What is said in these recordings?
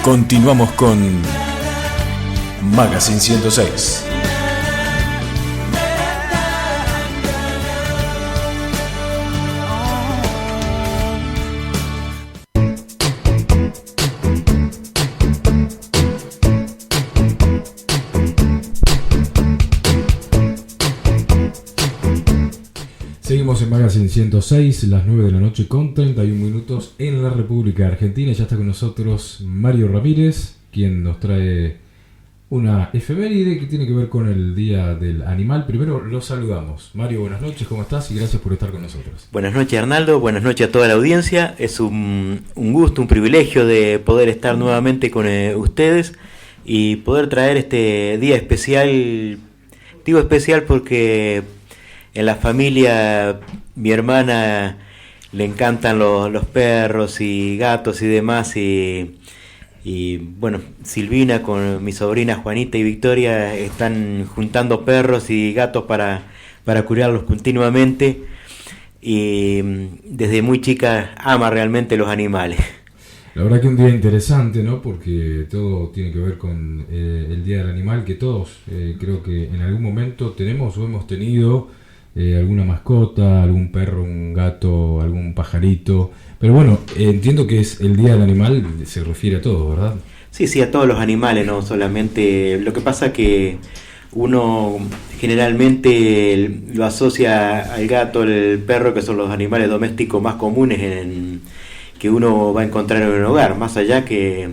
Continuamos con Magazine 106. Seguimos en Magazine 106, las 9 de la noche con 31 minutos en la República Argentina. Ya está con nosotros Mario Ramírez, quien nos trae una efeméride que tiene que ver con el Día del Animal. Primero lo saludamos. Mario, buenas noches, ¿cómo estás? Y gracias por estar con nosotros. Buenas noches, Arnaldo, buenas noches a toda la audiencia. Es un gusto, un privilegio de poder estar nuevamente con ustedes y poder traer este día especial. Digo especial porque en la familia, mi hermana le encantan los perros y gatos y demás, y bueno, Silvina con mi sobrina Juanita y Victoria están juntando perros y gatos para cuidarlos continuamente, y desde muy chica ama realmente los animales. La verdad que un día interesante, ¿no? Porque todo tiene que ver con el Día del Animal, que todos creo que en algún momento tenemos o hemos tenido alguna mascota, algún perro, un gato, algún pajarito. Pero bueno, entiendo que es el Día del Animal, se refiere a todo, ¿verdad? Sí, a todos los animales, no solamente. Lo que pasa que uno generalmente lo asocia al gato, al perro, que son los animales domésticos más comunes que uno va a encontrar en un hogar, más allá que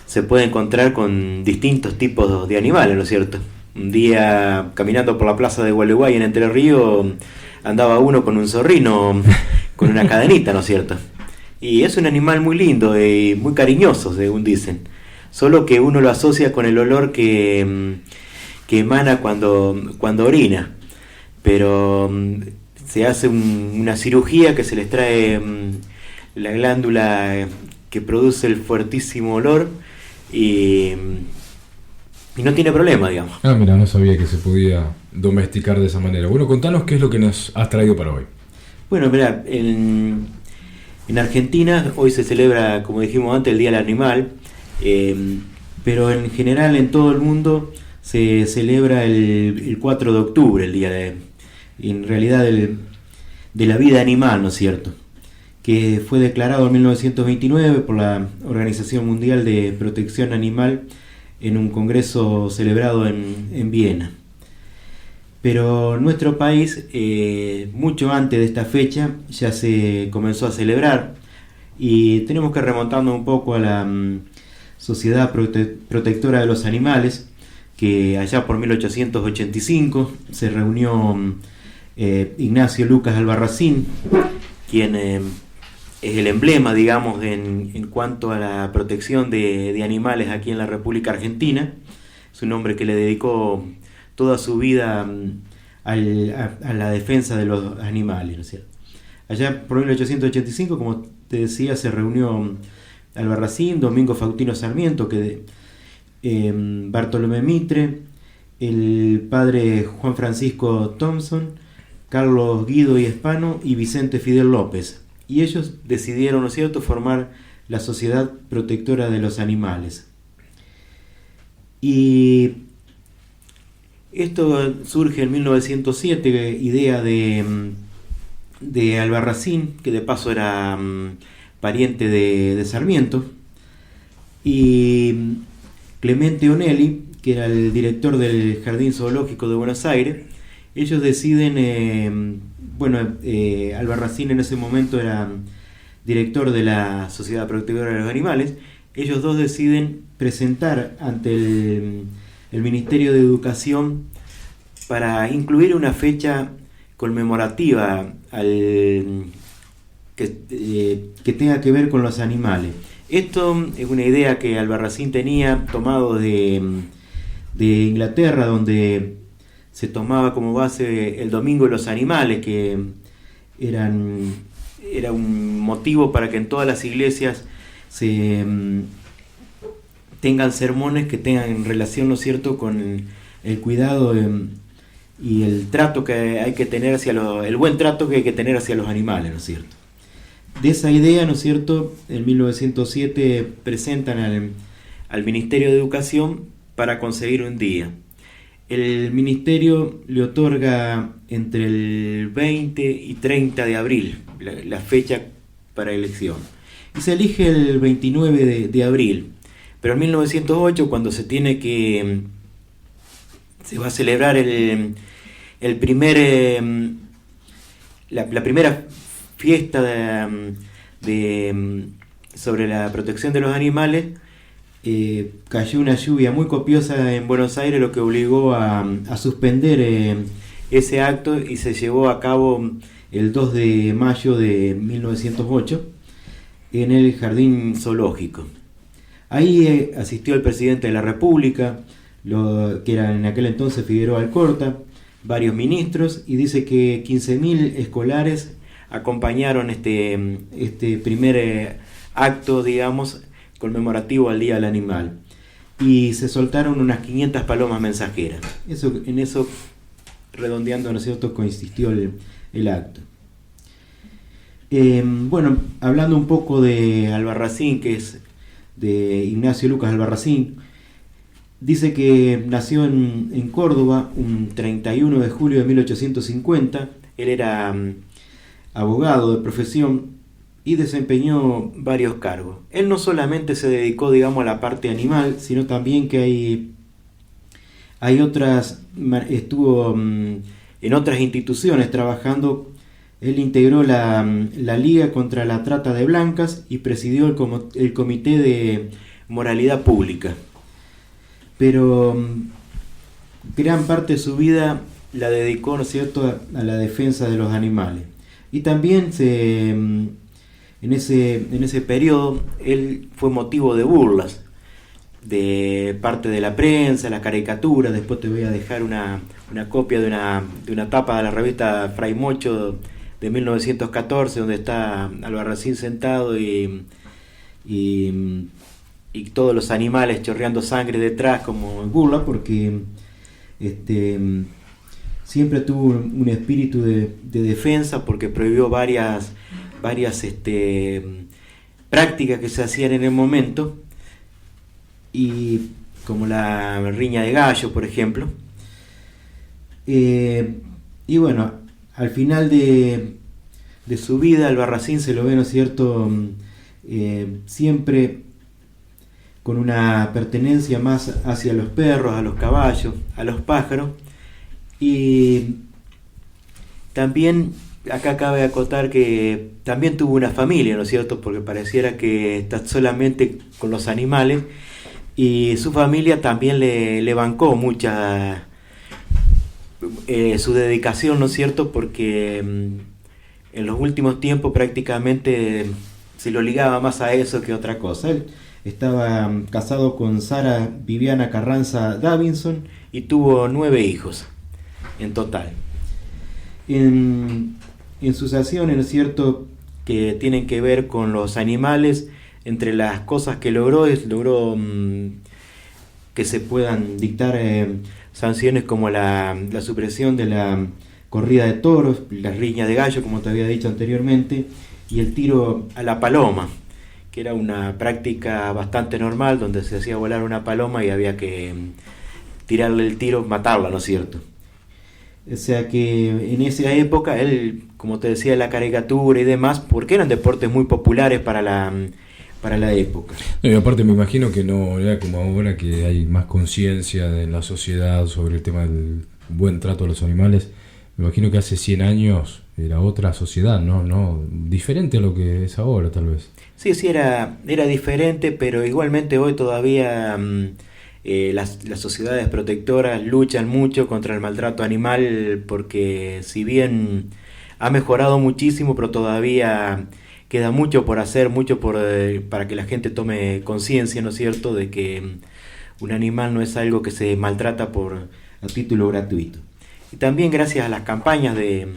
se puede encontrar con distintos tipos de animales, ¿no es cierto? Un día caminando por la plaza de Gualeguay en Entre Ríos andaba uno con un zorrino con una cadenita, ¿no es cierto? Y es un animal muy lindo y muy cariñoso, según dicen. Solo que uno lo asocia con el olor que emana cuando orina. Pero se hace una cirugía que se les trae la glándula que produce el fuertísimo olor y no tiene problema, digamos. Ah, mira, no sabía que se podía domesticar de esa manera. Bueno, contanos qué es lo que nos has traído para hoy. Bueno, mira, en Argentina hoy se celebra, como dijimos antes, el Día del Animal, pero en general en todo el mundo se celebra el 4 de octubre, el día en realidad de la vida animal, ¿no es cierto? Que fue declarado en 1929 por la Organización Mundial de Protección Animal en un congreso celebrado en Viena. Pero en nuestro país, mucho antes de esta fecha, ya se comenzó a celebrar, y tenemos que remontarnos un poco a la Sociedad Protectora de los Animales, que allá por 1885 se reunió Ignacio Lucas Albarracín, quien es el emblema, digamos, en cuanto a la protección de animales aquí en la República Argentina. Es un hombre que le dedicó toda su vida a la defensa de los animales, ¿no es cierto? Allá por 1885, como te decía, se reunió Albarracín, Domingo Faustino Sarmiento, Bartolomé Mitre, el padre Juan Francisco Thompson, Carlos Guido y Espano y Vicente Fidel López. Y ellos decidieron, ¿no es cierto?, formar la Sociedad Protectora de los Animales. Y esto surge en 1907, idea de Albarracín, que de paso era pariente de Sarmiento, y Clemente Onelli, que era el director del Jardín Zoológico de Buenos Aires. Ellos deciden, Albarracín en ese momento era director de la Sociedad Protectora de los Animales. Ellos dos deciden presentar ante el Ministerio de Educación para incluir una fecha conmemorativa que tenga que ver con los animales. Esto es una idea que Albarracín tenía tomado de Inglaterra, donde se tomaba como base el Domingo de los Animales, que era un motivo para que en todas las iglesias se tengan sermones que tengan relación, ¿no es cierto?, con el cuidado y el trato que hay que tener el buen trato que hay que tener hacia los animales, ¿no es cierto? De esa idea, ¿no es cierto?, en 1907 presentan al Ministerio de Educación para conseguir un día. El ministerio le otorga entre el 20 y 30 de abril la fecha para elección. Y se elige el 29 de abril. Pero en 1908, cuando se va a celebrar la primera fiesta sobre la protección de los animales, cayó una lluvia muy copiosa en Buenos Aires, lo que obligó a suspender ese acto, y se llevó a cabo el 2 de mayo de 1908 en el Jardín Zoológico. Ahí asistió el presidente de la República, que era en aquel entonces Figueroa Alcorta, varios ministros, y dice que 15.000 escolares acompañaron este primer acto, digamos, conmemorativo al Día del Animal, y se soltaron unas 500 palomas mensajeras. En eso, redondeando, ¿no es cierto?, consistió el acto. Bueno, hablando un poco de Albarracín, que es de Ignacio Lucas Albarracín, dice que nació en Córdoba un 31 de julio de 1850. Él era abogado de profesión y desempeñó varios cargos. Él no solamente se dedicó, digamos, a la parte animal, sino también que estuvo en otras instituciones trabajando. Él integró la Liga contra la Trata de Blancas y presidió el Comité de Moralidad Pública. Pero gran parte de su vida la dedicó, ¿no es cierto?, a la defensa de los animales. Y también en ese periodo él fue motivo de burlas de parte de la prensa, la caricatura. Después te voy a dejar una copia de una tapa de la revista Fray Mocho de 1914, donde está Albarracín sentado y todos los animales chorreando sangre detrás como burla, porque siempre tuvo un espíritu de defensa, porque prohibió varias prácticas que se hacían en el momento, y como la riña de gallo, por ejemplo. Y bueno, al final de su vida, Albarracín se lo ve, ¿no es cierto?, siempre con una pertenencia más hacia los perros, a los caballos, a los pájaros. Y también acá cabe acotar que también tuvo una familia, ¿no es cierto?, porque pareciera que está solamente con los animales, y su familia también le bancó mucha su dedicación, ¿no es cierto?, porque en los últimos tiempos prácticamente se lo ligaba más a eso que a otra cosa. Él estaba casado con Sara Viviana Carranza Davinson y tuvo 9 hijos en total. En sus acciones, ¿no es cierto?, que tienen que ver con los animales, entre las cosas que logró que se puedan dictar sanciones como la supresión de la corrida de toros, la riña de gallo, como te había dicho anteriormente, y el tiro a la paloma, que era una práctica bastante normal, donde se hacía volar una paloma y había que tirarle el tiro, matarla, ¿no es cierto? O sea que en esa época él, como te decía, la caricatura y demás, porque eran deportes muy populares para la época. No, y aparte me imagino que no era como ahora, que hay más conciencia en la sociedad sobre el tema del buen trato a los animales. Me imagino que hace 100 años era otra sociedad, ¿no? Diferente a lo que es ahora, tal vez. Sí, era diferente, pero igualmente hoy todavía las sociedades protectoras luchan mucho contra el maltrato animal, porque si bien ha mejorado muchísimo, pero todavía queda mucho por hacer, para que la gente tome conciencia, ¿no es cierto?, de que un animal no es algo que se maltrata a título gratuito. Y también gracias a las campañas de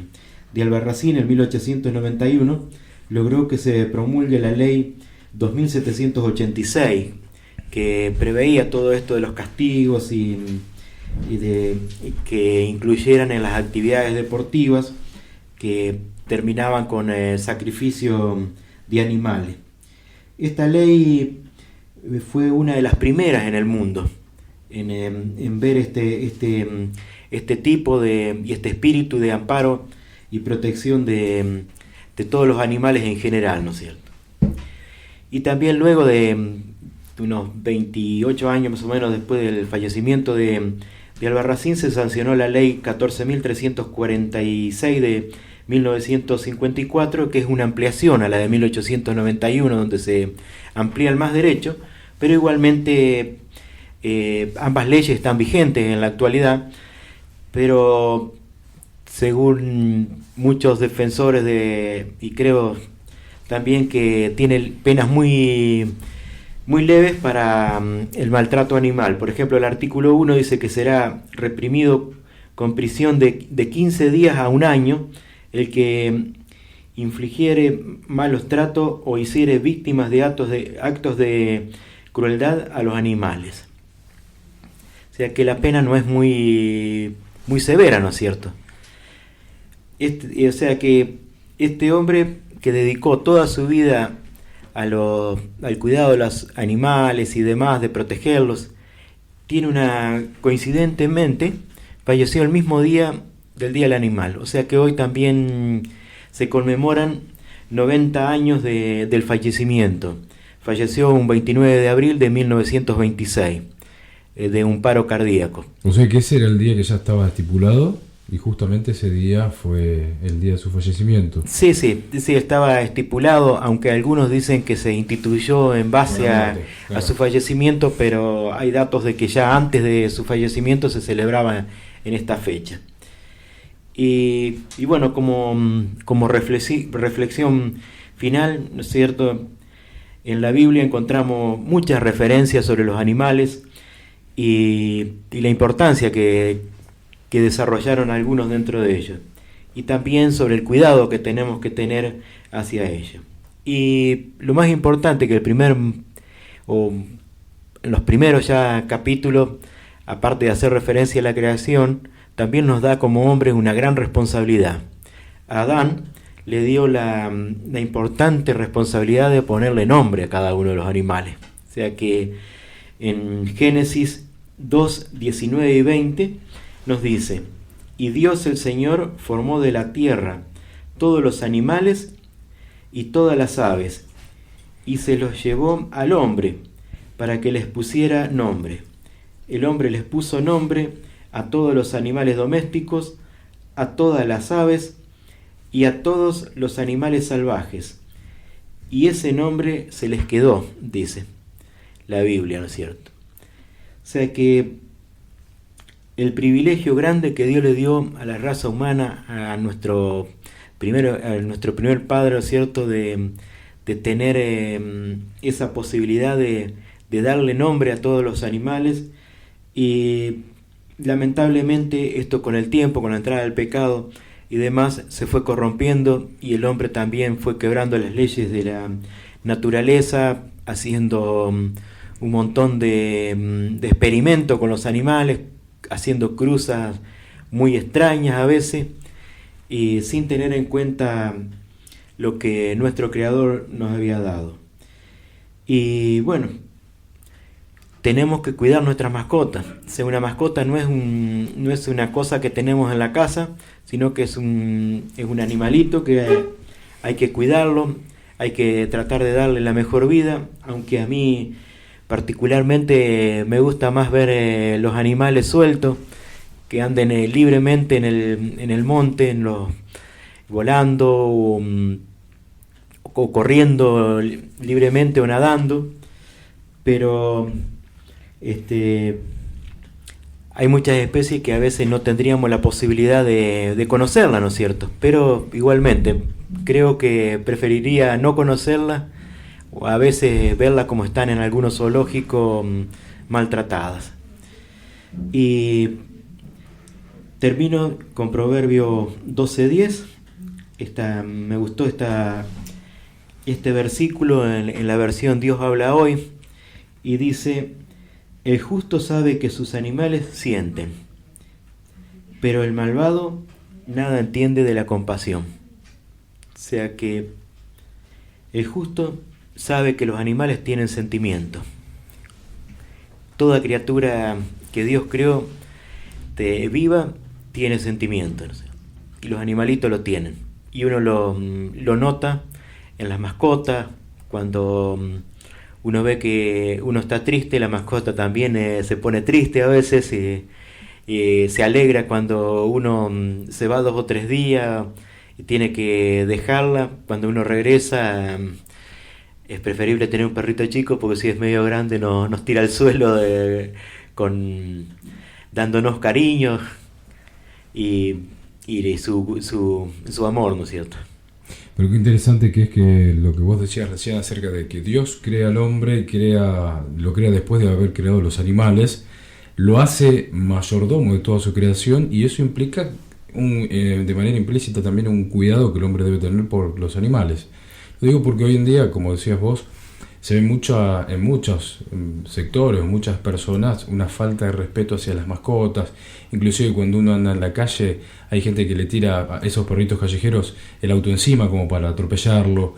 Albarracín en 1891 logró que se promulgue la ley 2786, que preveía todo esto de los castigos y que incluyeran en las actividades deportivas que terminaban con el sacrificio de animales. Esta ley fue una de las primeras en el mundo en ver este tipo y este espíritu de amparo y protección de todos los animales en general, ¿no es cierto? Y también luego de unos 28 años más o menos después del fallecimiento de Albarracín, se sancionó la ley 14.346 de 1954, que es una ampliación a la de 1891, donde se amplía el más derecho, pero igualmente ambas leyes están vigentes en la actualidad, pero según muchos defensores y creo también que tiene penas muy leves para el maltrato animal. Por ejemplo, el artículo 1 dice que será reprimido con prisión de 15 días a un año el que infligiere malos tratos o hiciere víctimas de actos de crueldad a los animales. O sea que la pena no es muy severa, ¿no es cierto? O sea que este hombre que dedicó toda su vida al cuidado de los animales y demás, de protegerlos, coincidentemente, falleció el mismo día del Día del Animal. O sea que hoy también se conmemoran 90 años del fallecimiento. Falleció un 29 de abril de 1926, de un paro cardíaco. O sea que ese era el día que ya estaba estipulado y justamente ese día fue el día de su fallecimiento. Sí, estaba estipulado, aunque algunos dicen que se instituyó en base a su fallecimiento, pero hay datos de que ya antes de su fallecimiento se celebraba en esta fecha. Y bueno, como reflexión final, ¿no es cierto? En la Biblia encontramos muchas referencias sobre los animales y la importancia que desarrollaron algunos dentro de ellos, y también sobre el cuidado que tenemos que tener hacia ellos. Y lo más importante, que en los primeros ya capítulos, aparte de hacer referencia a la creación, también nos da como hombres una gran responsabilidad. A Adán le dio la importante responsabilidad de ponerle nombre a cada uno de los animales. O sea que en Génesis 2, 19 y 20 nos dice: y Dios el Señor formó de la tierra todos los animales y todas las aves, y se los llevó al hombre para que les pusiera nombre. El hombre les puso nombre a todos los animales domésticos, a todas las aves y a todos los animales salvajes. Y ese nombre se les quedó, dice la Biblia, ¿no es cierto? O sea que el privilegio grande que Dios le dio a la raza humana, a nuestro primer padre, ¿no es cierto?, de tener esa posibilidad de darle nombre a todos los animales. Y lamentablemente esto, con el tiempo, con la entrada del pecado y demás, se fue corrompiendo, y el hombre también fue quebrando las leyes de la naturaleza, haciendo un montón de experimentos con los animales, haciendo cruzas muy extrañas a veces, y sin tener en cuenta lo que nuestro Creador nos había dado. Y bueno, tenemos que cuidar nuestras mascotas. O sea, una mascota no es una cosa que tenemos en la casa, sino que es un animalito que hay que cuidarlo, hay que tratar de darle la mejor vida, aunque a mí particularmente me gusta más ver los animales sueltos, que anden libremente en el monte, volando o corriendo libremente o nadando. Pero hay muchas especies que a veces no tendríamos la posibilidad de conocerlas, ¿no es cierto? Pero igualmente creo que preferiría no conocerlas, o a veces verlas como están en algunos zoológicos, maltratadas. Y termino con Proverbio 12:10. Me gustó este versículo en la versión Dios habla hoy, y dice: el justo sabe que sus animales sienten, pero el malvado nada entiende de la compasión. O sea que el justo sabe que los animales tienen sentimientos, toda criatura que Dios creó viva tiene sentimientos, ¿no? Y los animalitos lo tienen. Y uno lo nota en las mascotas, cuando uno ve que uno está triste, la mascota también se pone triste a veces, y se alegra cuando uno se va 2 o 3 días y tiene que dejarla. Cuando uno regresa, es preferible tener un perrito chico, porque si es medio grande nos tira al suelo dándonos cariño y su amor, ¿no es cierto? Pero qué interesante que es que lo que vos decías recién acerca de que Dios crea al hombre y lo crea después de haber creado los animales, lo hace mayordomo de toda su creación, y eso implica de manera implícita también un cuidado que el hombre debe tener por los animales. Lo digo porque hoy en día, como decías vos, se ve en muchos sectores, muchas personas, una falta de respeto hacia las mascotas. Inclusive cuando uno anda en la calle, hay gente que le tira a esos perritos callejeros el auto encima como para atropellarlo,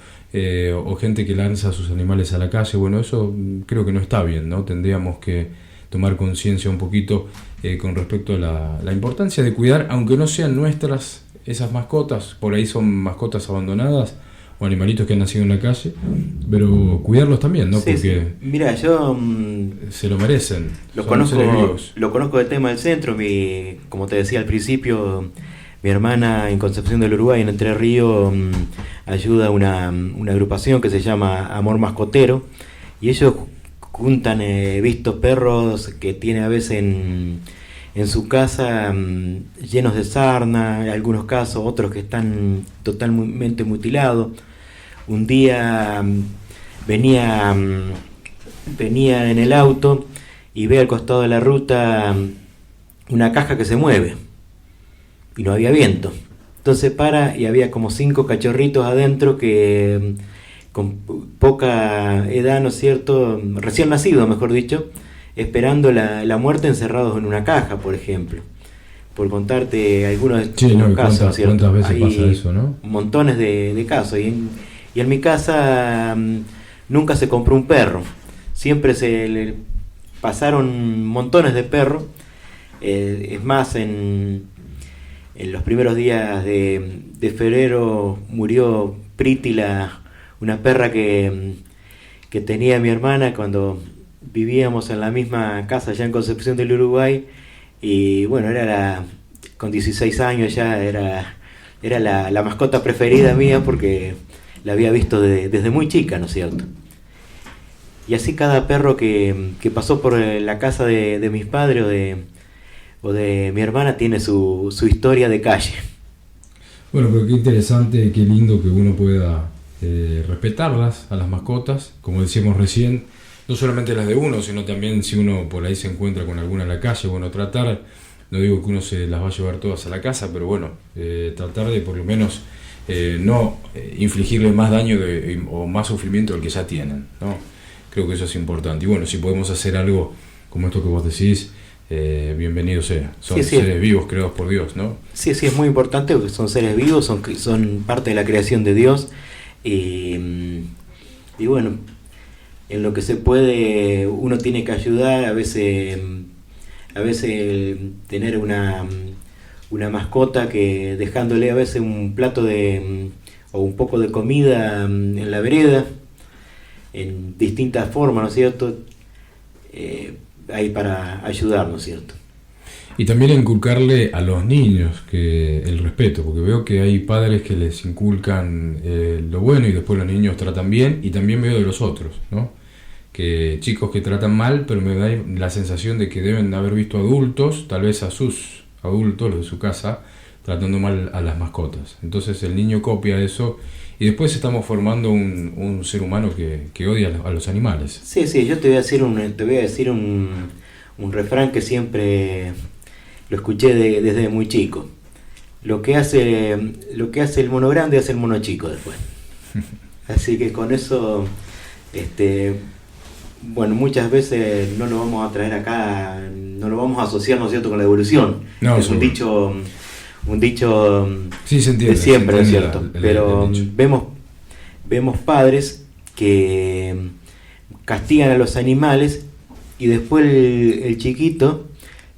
o gente que lanza a sus animales a la calle. Bueno, eso creo que no está bien, ¿no? Tendríamos que tomar conciencia un poquito con respecto a la importancia de cuidar, aunque no sean nuestras esas mascotas. Por ahí son mascotas abandonadas o animalitos que han nacido en la calle, pero cuidarlos también, ¿no? Sí, porque sí. Mira, yo se lo merecen. Lo conozco del tema del centro. Como te decía al principio, mi hermana en Concepción del Uruguay, en Entre Ríos, ayuda a una agrupación que se llama Amor Mascotero, y ellos juntan, vistos perros que tiene a veces en su casa, llenos de sarna, en algunos casos, otros que están totalmente mutilados. Un día venía en el auto y ve al costado de la ruta una caja que se mueve y no había viento. Entonces para, y había como 5 cachorritos adentro que con poca edad, ¿no es cierto?, recién nacido, mejor dicho, esperando la muerte, encerrados en una caja, por ejemplo. Por contarte algunos casos, ¿cierto? ¿Cuántas veces hay pasa eso, no? Montones de casos. Y en mi casa nunca se compró un perro. Siempre se le pasaron montones de perros. Es más, en los primeros días de febrero murió Priti, una perra que tenía mi hermana cuando vivíamos en la misma casa allá en Concepción del Uruguay. Y bueno, con 16 años ya era la mascota preferida mía, porque la había visto desde muy chica, ¿no es cierto? Y así cada perro que pasó por la casa de mis padres o de mi hermana tiene su historia de calle. Bueno, pero qué interesante, qué lindo que uno pueda respetarlas a las mascotas, como decíamos recién, no solamente las de uno, sino también si uno por ahí se encuentra con alguna en la calle, bueno, tratar, no digo que uno se las va a llevar todas a la casa, pero bueno, tratar de por lo menos no infligirle más daño o más sufrimiento del que ya tienen, ¿no? Creo que eso es importante. Y bueno, si podemos hacer algo como esto que vos decís, bienvenido sea. Son seres vivos creados por Dios, ¿no? Sí, es muy importante, porque son seres vivos, son parte de la creación de Dios. Y bueno, en lo que se puede uno tiene que ayudar. A veces tener una mascota que dejándole a veces un plato o un poco de comida en la vereda, en distintas formas, ¿no es cierto? Ahí para ayudar, ¿no es cierto? Y también inculcarle a los niños el respeto, porque veo que hay padres que les inculcan lo bueno y después los niños tratan bien, y también veo de los otros, ¿no? Que chicos que tratan mal, pero me da la sensación de que deben haber visto adultos, tal vez a sus adultos, los de su casa, tratando mal a las mascotas. Entonces el niño copia eso y después estamos formando un ser humano que odia a los animales. Sí, yo te voy a decir un refrán que siempre lo escuché desde muy chico. Lo que hace el mono grande hace el mono chico después. Así que con eso, bueno, muchas veces no lo vamos a traer acá, no lo vamos a asociar, ¿no es cierto?, con la evolución. No, es un dicho sí, se entiende, de siempre, ¿no es cierto? Pero el vemos padres que castigan a los animales y después el chiquito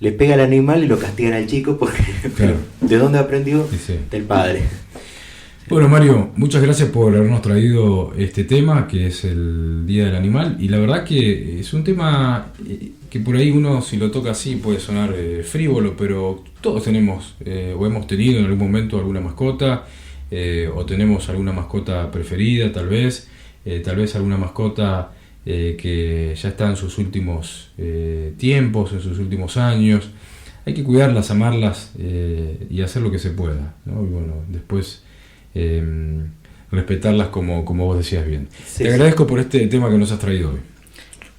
le pega al animal y lo castigan al chico porque Claro. ¿de dónde aprendió? Sí. Del padre. Bueno, Mario, muchas gracias por habernos traído este tema que es el Día del Animal, y la verdad que es un tema que por ahí uno, si lo toca así, puede sonar frívolo, pero todos tenemos o hemos tenido en algún momento alguna mascota, o tenemos alguna mascota preferida tal vez alguna mascota que ya está en sus últimos tiempos, en sus últimos años. Hay que cuidarlas, amarlas y hacer lo que se pueda, ¿no? Y bueno, después respetarlas como vos decías bien. Sí, Te agradezco por este tema que nos has traído hoy.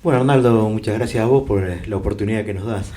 Bueno, Arnaldo, muchas gracias a vos por la oportunidad que nos das.